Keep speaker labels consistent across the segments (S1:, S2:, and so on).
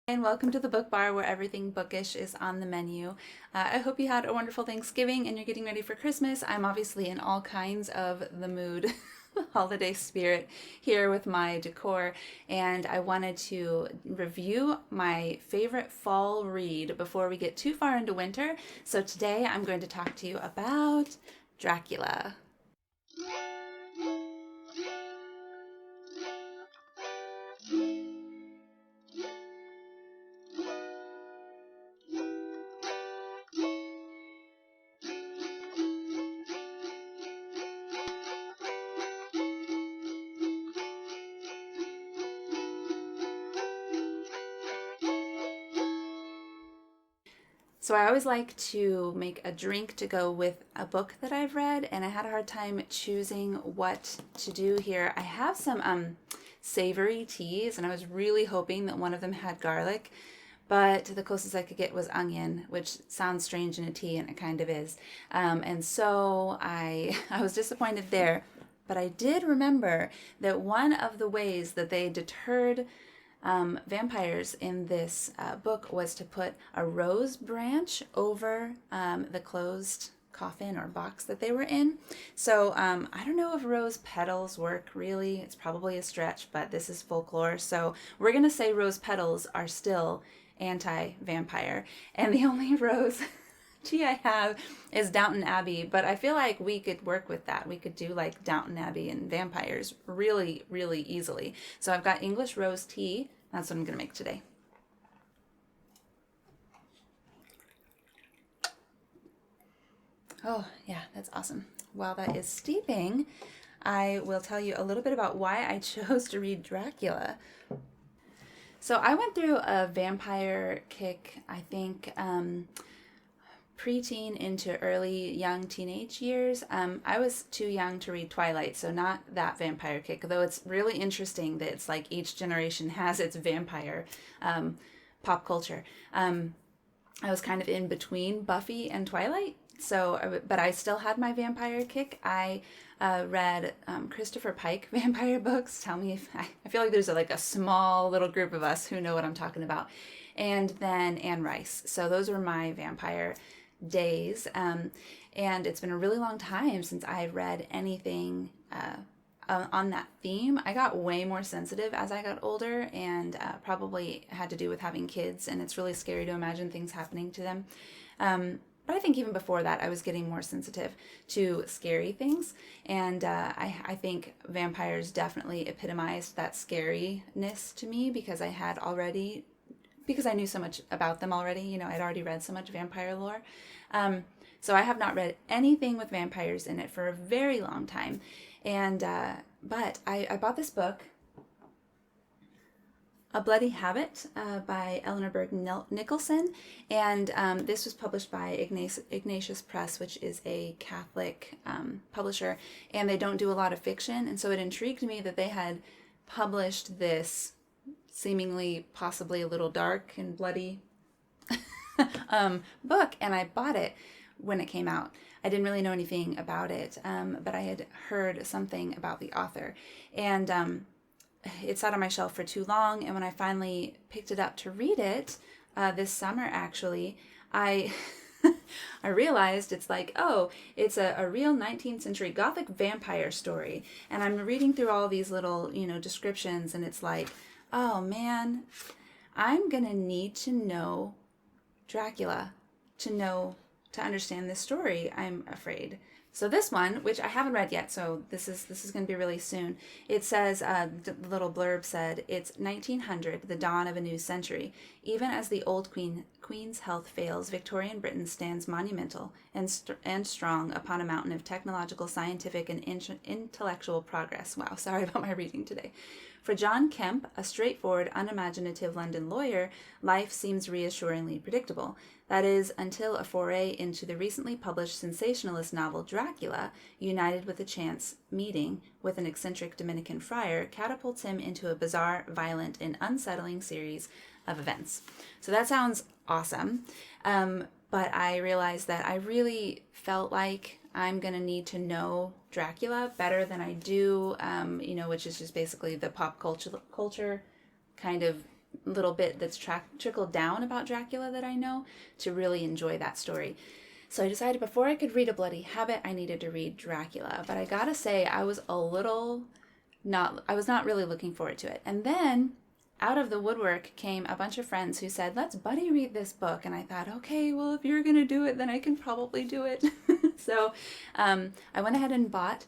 S1: And welcome to the Book Bar, where everything bookish is on the menu. I hope you had a wonderful Thanksgiving and you're getting ready for Christmas. I'm obviously in all kinds of the mood, holiday spirit here with my decor, and I wanted to review my favorite fall read before we get too far into winter. So today I'm going to talk to you about Dracula. So I always like to make a drink to go with a book that I've read, and I had a hard time choosing what to do here. I have some savory teas, and I was really hoping that one of them had garlic, but the closest I could get was onion, which sounds strange in a tea, and it kind of is. And so I was disappointed there. But I did remember that one of the ways that they deterred vampires in this book was to put a rose branch over the closed coffin or box that they were in. So I don't know if rose petals work really. It's probably a stretch, but this is folklore. So we're going to say rose petals are still anti-vampire. And the only rose tea I have is Downton Abbey, but I feel like we could work with that. We could do like Downton Abbey and vampires really, really easily. So I've got English rose tea. That's what I'm going to make today. Oh, yeah, that's awesome. While that is steeping, I will tell you a little bit about why I chose to read Dracula. So I went through a vampire kick, I think, preteen into early young teenage years. I was too young to read Twilight, so not that vampire kick, though it's really interesting that it's like each generation has its vampire pop culture. I was kind of in between Buffy and Twilight, but I still had my vampire kick. I read Christopher Pike vampire books. Tell me if I feel like there's like a small little group of us who know what I'm talking about. And then Anne Rice. So those were my vampire days, and it's been a really long time since I read anything on that theme. I got way more sensitive as I got older, and probably had to do with having kids, and it's really scary to imagine things happening to them. But I think even before that, I was getting more sensitive to scary things, and I think vampires definitely epitomized that scariness to me because I knew so much about them already. I'd already read so much vampire lore. So I have not read anything with vampires in it for a very long time. And but I bought this book, A Bloody Habit by Eleanor Berg Nicholson. And this was published by Ignatius Press, which is a Catholic publisher. And they don't do a lot of fiction. And so it intrigued me that they had published this seemingly possibly a little dark and bloody book, and I bought it when it came out. I didn't really know anything about it, but I had heard something about the author, and it sat on my shelf for too long, and when I finally picked it up to read it this summer, actually, I I realized it's like, oh, it's a real 19th century Gothic vampire story, and I'm reading through all these little, descriptions, and it's like, oh man, I'm gonna need to know Dracula to understand this story, I'm afraid. So this one, which I haven't read yet, so this is going to be really soon. It says, the little blurb said, it's 1900, the dawn of a new century. Even as the old queen's health fails, Victorian Britain stands monumental and strong upon a mountain of technological, scientific, and intellectual progress. Wow, sorry about my reading today. For John Kemp, a straightforward, unimaginative London lawyer, life seems reassuringly predictable. That is, until a foray into the recently published sensationalist novel Dracula, united with a chance meeting with an eccentric Dominican friar, catapults him into a bizarre, violent, and unsettling series of events. So that sounds awesome, but I realized that I really felt like I'm going to need to know Dracula better than I do, which is just basically the pop culture kind of little bit that's trickled down about Dracula that I know to really enjoy that story. So I decided before I could read A Bloody Habit, I needed to read Dracula. But I gotta say, I was not really looking forward to it. And then out of the woodwork came a bunch of friends who said, let's buddy read this book. And I thought, okay, well, if you're going to do it, then I can probably do it. So I went ahead and bought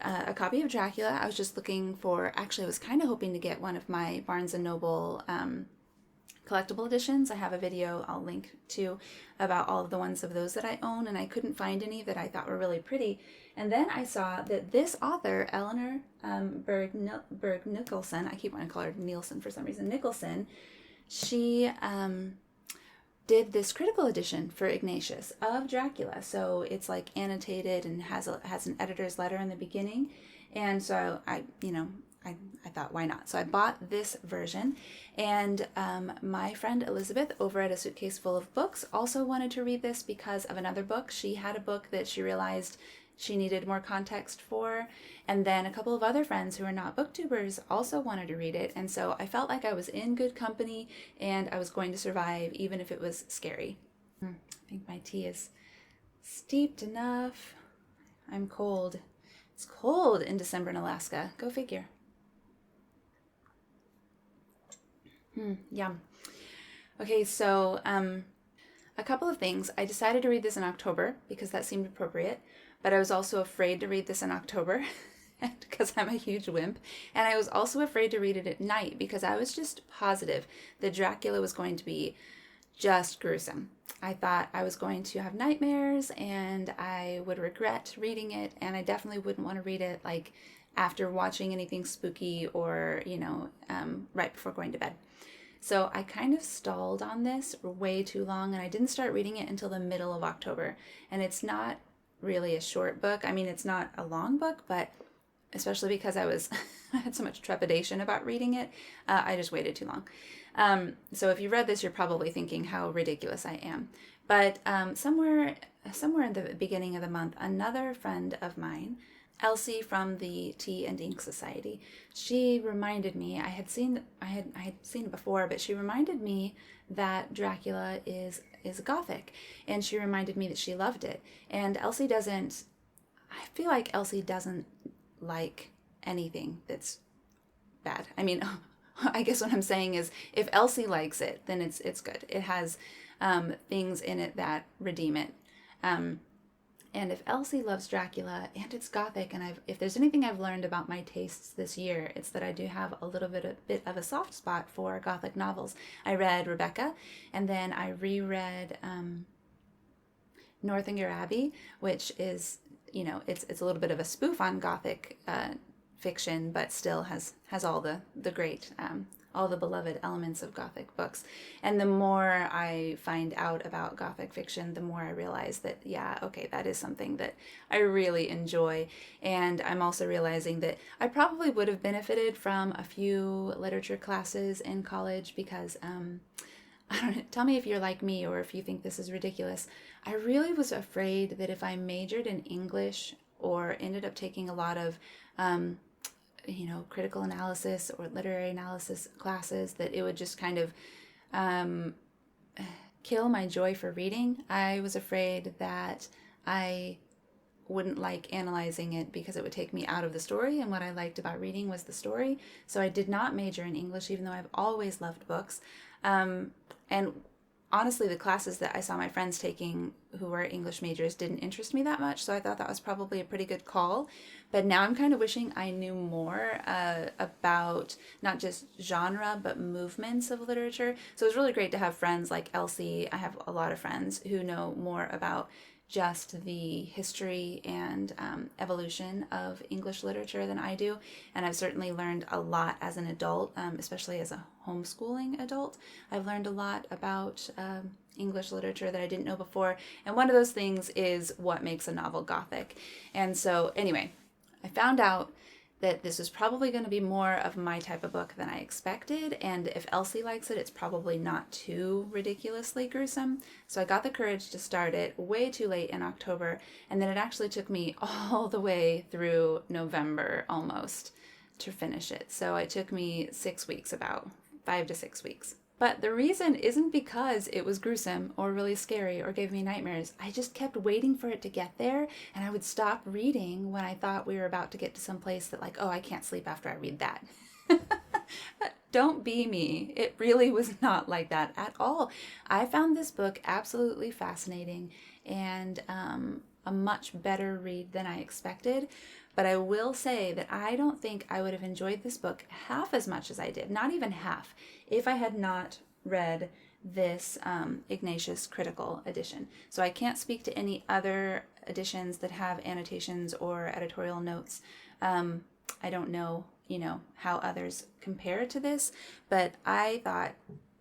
S1: a copy of Dracula. I was just looking for, actually, I was kind of hoping to get one of my Barnes & Noble collectible editions. I have a video I'll link to about all of the ones of those that I own, and I couldn't find any that I thought were really pretty. And then I saw that this author, Eleanor Berg Nicholson, I keep wanting to call her Nielsen for some reason, Nicholson, she did this critical edition for Ignatius of Dracula. So it's like annotated and has an editor's letter in the beginning. And so I thought, why not? So I bought this version, and my friend Elizabeth over at A Suitcase Full of Books also wanted to read this because of another book. She had a book that she realized she needed more context for, and then a couple of other friends who are not booktubers also wanted to read it, and so I felt like I was in good company and I was going to survive even if it was scary. I think my tea is steeped enough. I'm cold. It's cold in December in Alaska. Go figure. Yum. Okay, so a couple of things. I decided to read this in October because that seemed appropriate, but I was also afraid to read this in October because I'm a huge wimp. And I was also afraid to read it at night because I was just positive that Dracula was going to be just gruesome. I thought I was going to have nightmares and I would regret reading it, and I definitely wouldn't want to read it like after watching anything spooky or, right before going to bed. So I kind of stalled on this way too long, and I didn't start reading it until the middle of October. And it's not really a short book. I mean, it's not a long book, but especially because I had so much trepidation about reading it, I just waited too long. So if you read this, you're probably thinking how ridiculous I am. But somewhere in the beginning of the month, another friend of mine, Elsie from the Tea and Ink Society, she reminded me, I had seen it before, but she reminded me that Dracula is Gothic, and she reminded me that she loved it. And I feel like Elsie doesn't like anything that's bad. I mean, I guess what I'm saying is if Elsie likes it, then it's good. It has things in it that redeem it. And if Elsie loves Dracula and it's Gothic, and if there's anything I've learned about my tastes this year, it's that I do have a bit of a soft spot for Gothic novels. I read Rebecca, and then I reread Northanger Abbey, which is, it's a little bit of a spoof on Gothic fiction, but still has all the great all the beloved elements of Gothic books. And the more I find out about Gothic fiction, the more I realize that, that is something that I really enjoy. And I'm also realizing that I probably would have benefited from a few literature classes in college because, I don't know, tell me if you're like me or if you think this is ridiculous. I really was afraid that if I majored in English or ended up taking a lot of critical analysis or literary analysis classes, that it would just kind of kill my joy for reading. I was afraid that I wouldn't like analyzing it because it would take me out of the story, and what I liked about reading was the story. So I did not major in English, even though I've always loved books. And honestly, the classes that I saw my friends taking who were English majors didn't interest me that much, so I thought that was probably a pretty good call. But now I'm kind of wishing I knew more about not just genre, but movements of literature. So it was really great to have friends like Elsie. I have a lot of friends who know more about just the history and evolution of English literature than I do. And I've certainly learned a lot as an adult, especially as a homeschooling adult. I've learned a lot about English literature that I didn't know before. And one of those things is what makes a novel Gothic. And so anyway, I found out that this was probably going to be more of my type of book than I expected, and if Elsie likes it, it's probably not too ridiculously gruesome. So I got the courage to start it way too late in October, and then it actually took me all the way through November almost to finish it. So it took me 6 weeks, about 5 to 6 weeks. But the reason isn't because it was gruesome or really scary or gave me nightmares. I just kept waiting for it to get there, and I would stop reading when I thought we were about to get to some place that, like, oh, I can't sleep after I read that. Don't be me. It really was not like that at all. I found this book absolutely fascinating and a much better read than I expected. But I will say that I don't think I would have enjoyed this book half as much as I did, not even half, if I had not read this Ignatius critical edition. So I can't speak to any other editions that have annotations or editorial notes. I don't know, how others compare to this, but I thought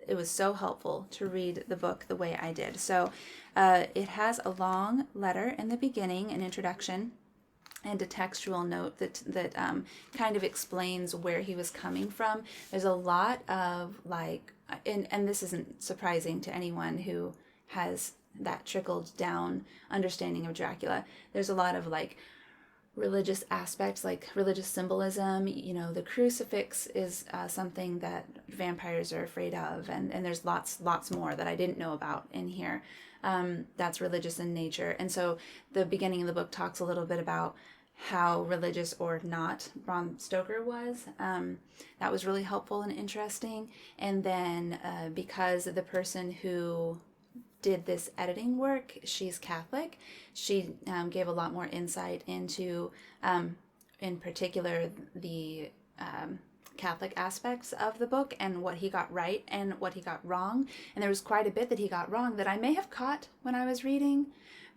S1: it was so helpful to read the book the way I did. So it has a long letter in the beginning, an introduction, and a textual note that kind of explains where he was coming from. There's a lot of and this isn't surprising to anyone who has that trickled down understanding of Dracula. There's a lot of religious aspects, like religious symbolism. The crucifix is something that vampires are afraid of, and there's lots more that I didn't know about in here. That's religious in nature. And so the beginning of the book talks a little bit about how religious or not Bram Stoker was. That was really helpful and interesting. And then because the person who did this editing work, she's Catholic, she gave a lot more insight into, in particular, the Catholic aspects of the book and what he got right and what he got wrong. And there was quite a bit that he got wrong that I may have caught when I was reading,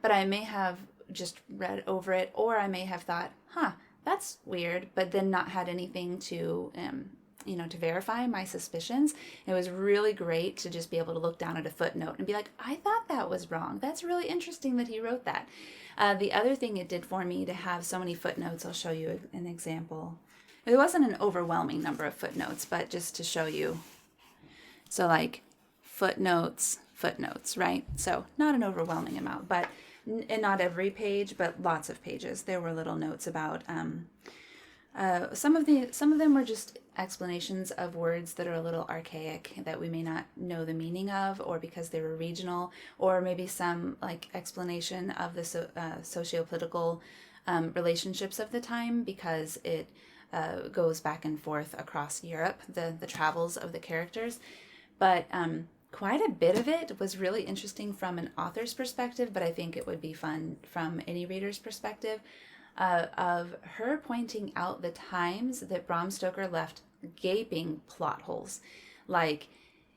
S1: but I may have just read over it, or I may have thought, that's weird, but then not had anything to to verify my suspicions. It was really great to just be able to look down at a footnote and be like, I thought that was wrong. That's really interesting that he wrote that. The other thing it did for me to have so many footnotes, I'll show you an example. It wasn't an overwhelming number of footnotes, but just to show you. So footnotes, right? So not an overwhelming amount, but and not every page, but lots of pages. There were little notes about some of them were just explanations of words that are a little archaic that we may not know the meaning of, or because they were regional, or maybe some explanation of the socio-political relationships of the time, because it goes back and forth across Europe, the travels of the characters. But quite a bit of it was really interesting from an author's perspective, but I think it would be fun from any reader's perspective, of her pointing out the times that Bram Stoker left gaping plot holes.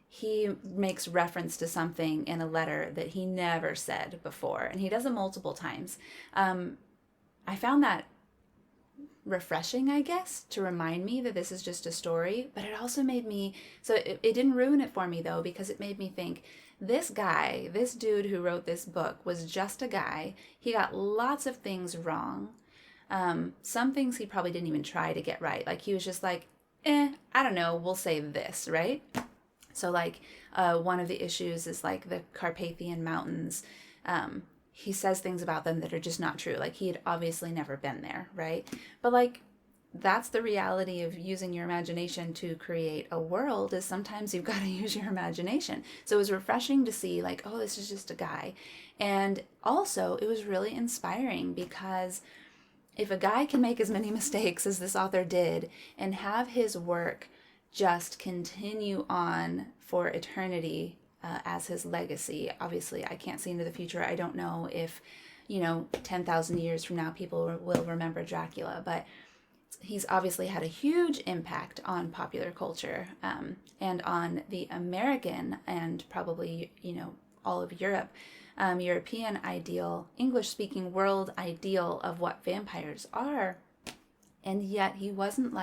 S1: He makes reference to something in a letter that he never said before, and he does it multiple times. I found that refreshing, I guess, to remind me that this is just a story, but it also made me, so it didn't ruin it for me though, because it made me think, this dude who wrote this book was just a guy. He got lots of things wrong. Some things he probably didn't even try to get right. He was just like, I don't know, we'll say this, right? So one of the issues is the Carpathian Mountains. He says things about them that are just not true. He had obviously never been there, right? But that's the reality of using your imagination to create a world, is sometimes you've got to use your imagination. So it was refreshing to see oh, this is just a guy. And also it was really inspiring, because if a guy can make as many mistakes as this author did and have his work just continue on for eternity, as his legacy. Obviously, I can't see into the future. I don't know if, 10,000 years from now, people will remember Dracula, but he's obviously had a huge impact on popular culture, and on the American and probably, all of Europe, European ideal, English-speaking world ideal of what vampires are. And yet he wasn't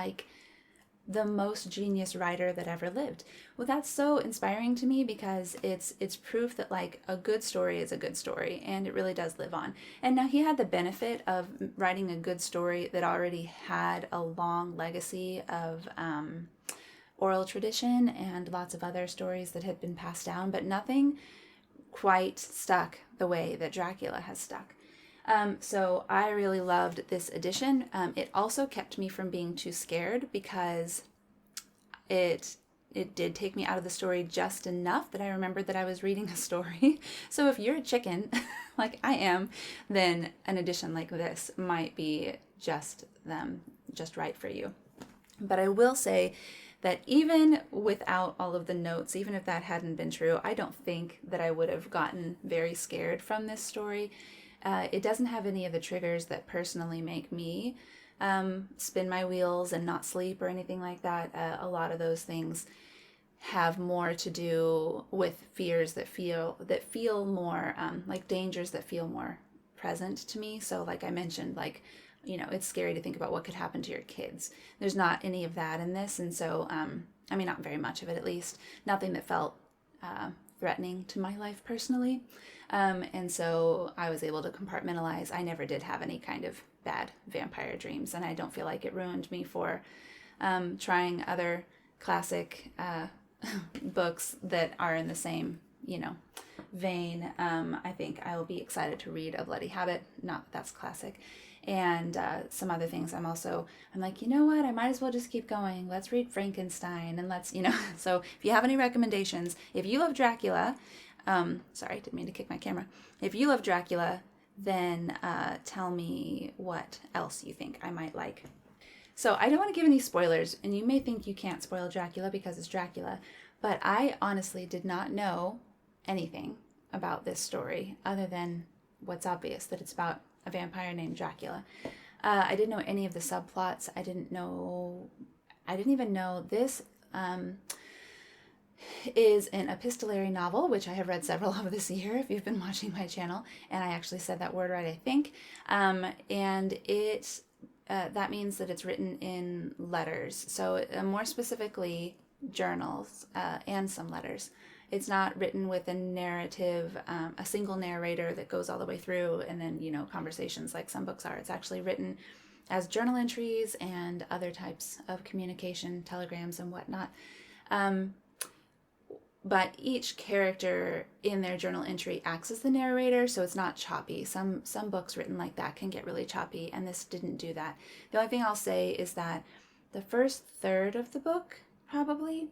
S1: the most genius writer that ever lived. Well, that's so inspiring to me, because it's proof that a good story is a good story, and it really does live on. And now he had the benefit of writing a good story that already had a long legacy of oral tradition and lots of other stories that had been passed down, but nothing quite stuck the way that Dracula has stuck. So I really loved this edition. It also kept me from being too scared, because it it did take me out of the story just enough that I remembered that I was reading a story. So if you're a chicken, like I am, then an edition like this might be just right for you. But I will say that even without all of the notes, even if that hadn't been true, I don't think that I would have gotten very scared from this story. It doesn't have any of the triggers that personally make me spin my wheels and not sleep or anything like that. A lot of those things have more to do with fears that feel more like dangers that feel more present to me. So like I mentioned, like, you know, it's scary to think about what could happen to your kids. There's not any of that in this. And so, I mean, not very much of it, at least. Nothing that felt threatening to my life personally. And so I was able to compartmentalize. I never did have any kind of bad vampire dreams, and I don't feel like it ruined me for trying other classic books that are in the same, you know, vein. I think I will be excited to read A Bloody Habit. Not that that's classic. And some other things. I'm like, you know what? I might as well just keep going. Let's read Frankenstein and let's, you know. So if you have any recommendations, if you love Dracula, sorry, didn't mean to kick my camera. If you love Dracula, then tell me what else you think I might like. So I don't want to give any spoilers, and you may think you can't spoil Dracula because it's Dracula, but I honestly did not know anything about this story other than what's obvious, that it's about a vampire named Dracula. I didn't know any of the subplots. I didn't even know this is an epistolary novel, which I have read several of this year if you've been watching my channel, and I actually said that word right, I think. And it that means that it's written in letters, so more specifically journals and some letters. It's not written with a narrative, a single narrator that goes all the way through and then, you know, conversations like some books are. It's actually written as journal entries and other types of communication, telegrams and whatnot. But each character in their journal entry acts as the narrator, so it's not choppy. Some books written like that can get really choppy, and this didn't do that. The only thing I'll say is that the first third of the book probably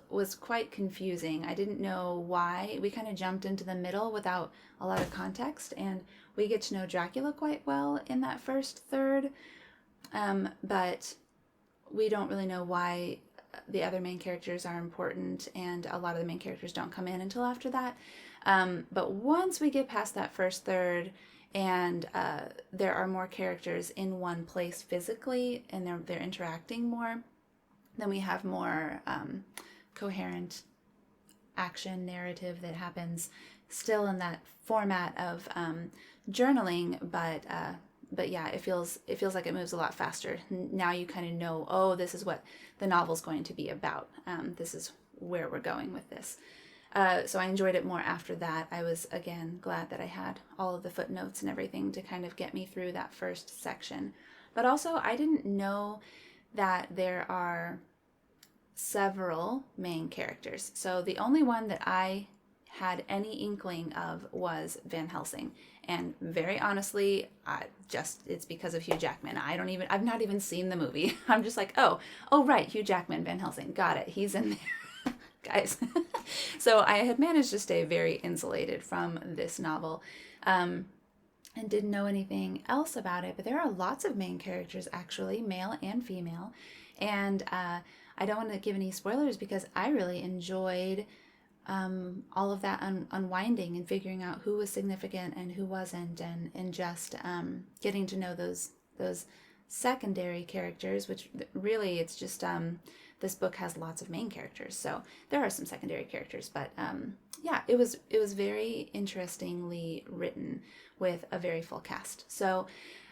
S1: was quite confusing. I didn't know why. We kind of jumped into the middle without a lot of context, and we get to know Dracula quite well in that first third, but we don't really know why the other main characters are important, and a lot of the main characters don't come in until after that. But once we get past that first third, and there are more characters in one place physically, and they're interacting more, then we have more coherent action narrative that happens still in that format of journaling, but yeah, it feels like it moves a lot faster. Now you kind of know, oh, this is what the novel's going to be about. This is where we're going with this. So I enjoyed it more after that. I was, again, glad that I had all of the footnotes and everything to kind of get me through that first section. But also, I didn't know that there are several main characters. So the only one that I had any inkling of was Van Helsing. And very honestly, it's because of Hugh Jackman. I've not even seen the movie. I'm just like, oh right, Hugh Jackman, Van Helsing, got it, he's in there. Guys. So I had managed to stay very insulated from this novel, and didn't know anything else about it, but there are lots of main characters, actually, male and female, and I don't want to give any spoilers because I really enjoyed all of that unwinding and figuring out who was significant and who wasn't, and just getting to know those secondary characters, which really it's just this book has lots of main characters, so there are some secondary characters, but yeah, it was very interestingly written with a very full cast. So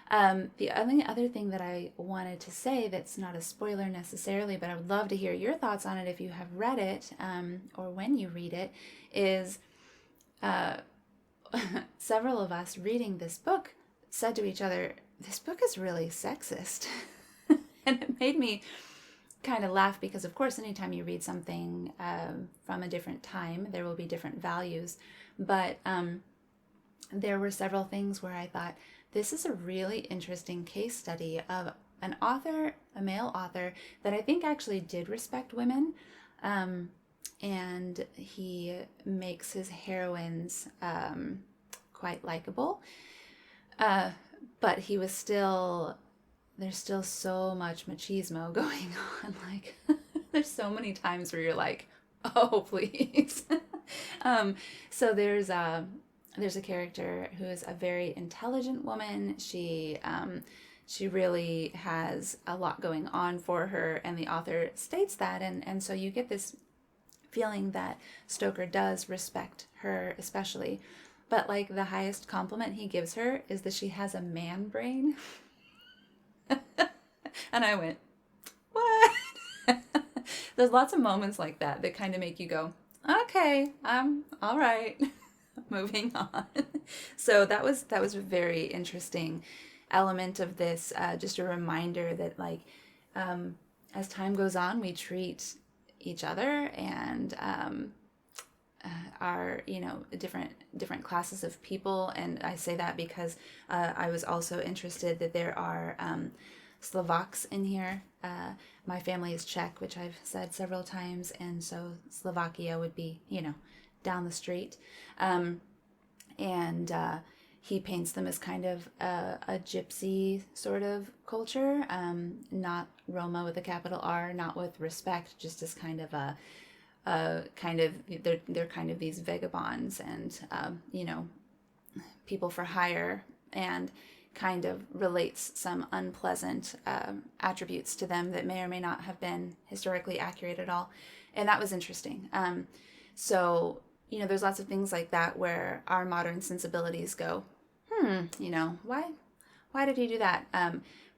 S1: the only other thing that I wanted to say that's not a spoiler necessarily, but I would love to hear your thoughts on it if you have read it, or when you read it, is several of us reading this book said to each other, this book is really sexist. And it made me kind of laugh because, of course, anytime you read something from a different time, there will be different values. But there were several things where I thought, this is a really interesting case study of an author, a male author, that I think actually did respect women, And he makes his heroines quite likable. But there's still so much machismo going on. Like, there's so many times where you're like, oh, please. So there's a character who is a very intelligent woman. She really has a lot going on for her, and the author states that, and so you get this feeling that Stoker does respect her especially. But like the highest compliment he gives her is that she has a man brain. And I went, what? There's lots of moments like that that kind of make you go, okay, all right. Moving on. So that was a very interesting element of this, just a reminder that like as time goes on, we treat each other and our different classes of people. And I say that because I was also interested that there are Slovaks in here. My family is Czech, which I've said several times, and so Slovakia would be down the street. And he paints them as kind of a gypsy sort of culture, not Roma with a capital R, not with respect, just as kind of they're kind of these vagabonds and people for hire, and kind of relates some unpleasant attributes to them that may or may not have been historically accurate at all. And that was interesting. So there's lots of things like that where our modern sensibilities go, why did he do that?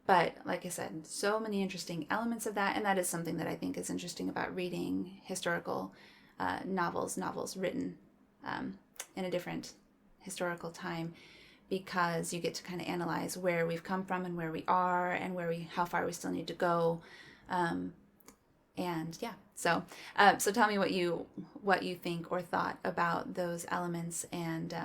S1: But like I said, so many interesting elements of that. And that is something that I think is interesting about reading historical novels written in a different historical time, because you get to kind of analyze where we've come from and where we are and how far we still need to go. And yeah, so tell me what you think or thought about those elements, and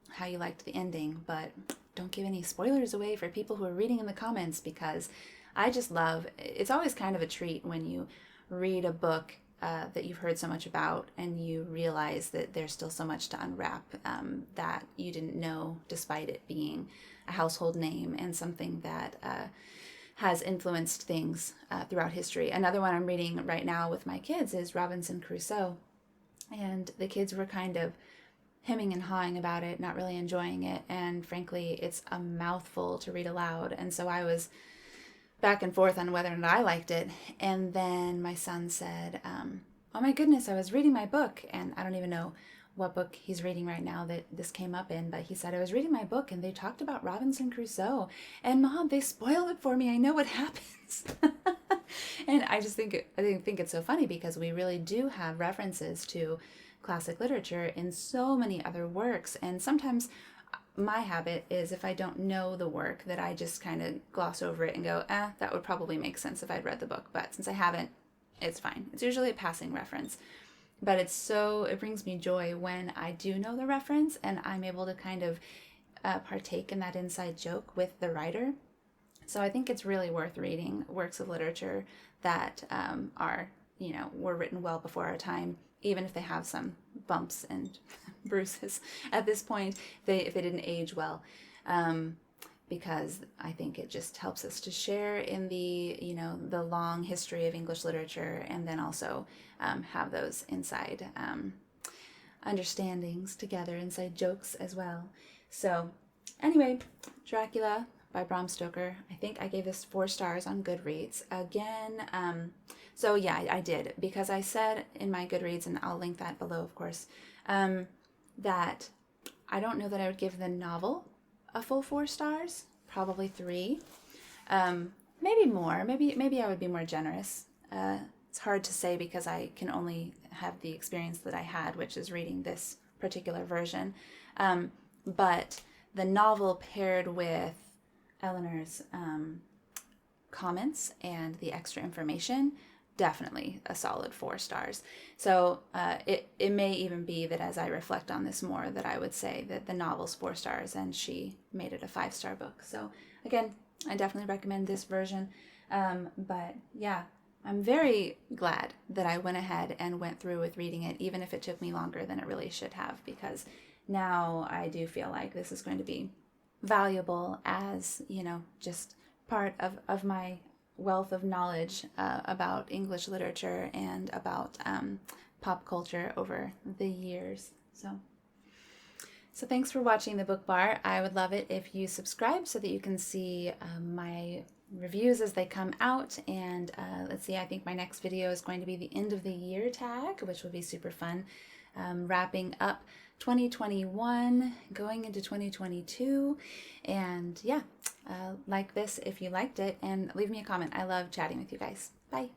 S1: how you liked the ending. But don't give any spoilers away for people who are reading in the comments, because I just love, it's always kind of a treat when you read a book that you've heard so much about and you realize that there's still so much to unwrap that you didn't know, despite it being a household name and something that has influenced things throughout history. Another one I'm reading right now with my kids is Robinson Crusoe, and the kids were kind of hemming and hawing about it, not really enjoying it, and frankly, it's a mouthful to read aloud, and so I was back and forth on whether or not I liked it. And then my son said, oh my goodness, I was reading my book, and I don't even know what book he's reading right now that this came up in, but he said, I was reading my book and they talked about Robinson Crusoe, and Mom, they spoiled it for me. I know what happens. And I just think it's so funny, because we really do have references to classic literature in so many other works, and sometimes my habit is, if I don't know the work, that I just kind of gloss over it and go, that would probably make sense if I'd read the book. But since I haven't, it's fine. It's usually a passing reference. But it brings me joy when I do know the reference and I'm able to kind of partake in that inside joke with the writer. So I think it's really worth reading works of literature that were written well before our time, even if they have some bumps and bruises at this point, if they didn't age well, because I think it just helps us to share in the long history of English literature, and then also have those inside understandings together, inside jokes as well. So anyway, Dracula by Bram Stoker. I think I gave this 4 stars on Goodreads. Again, so yeah, I did, because I said in my Goodreads, and I'll link that below, of course, that I don't know that I would give the novel a full 4 stars, probably 3, maybe more, maybe I would be more generous. It's hard to say, because I can only have the experience that I had, which is reading this particular version. But the novel paired with Eleanor's comments and the extra information, definitely a solid 4 stars. So it may even be that as I reflect on this more, that I would say that the novel's 4 stars and she made it a 5-star book. So again, I definitely recommend this version. But yeah, I'm very glad that I went ahead and went through with reading it, even if it took me longer than it really should have, because now I do feel like this is going to be valuable as, just part of my wealth of knowledge about English literature and about pop culture over the years. So thanks for watching the Book Bar. I would love it if you subscribe so that you can see my reviews as they come out. And let's see, I think my next video is going to be the end of the year tag, which will be super fun. Wrapping up 2021, going into 2022. And yeah, like this if you liked it, and leave me a comment. I love chatting with you guys. Bye.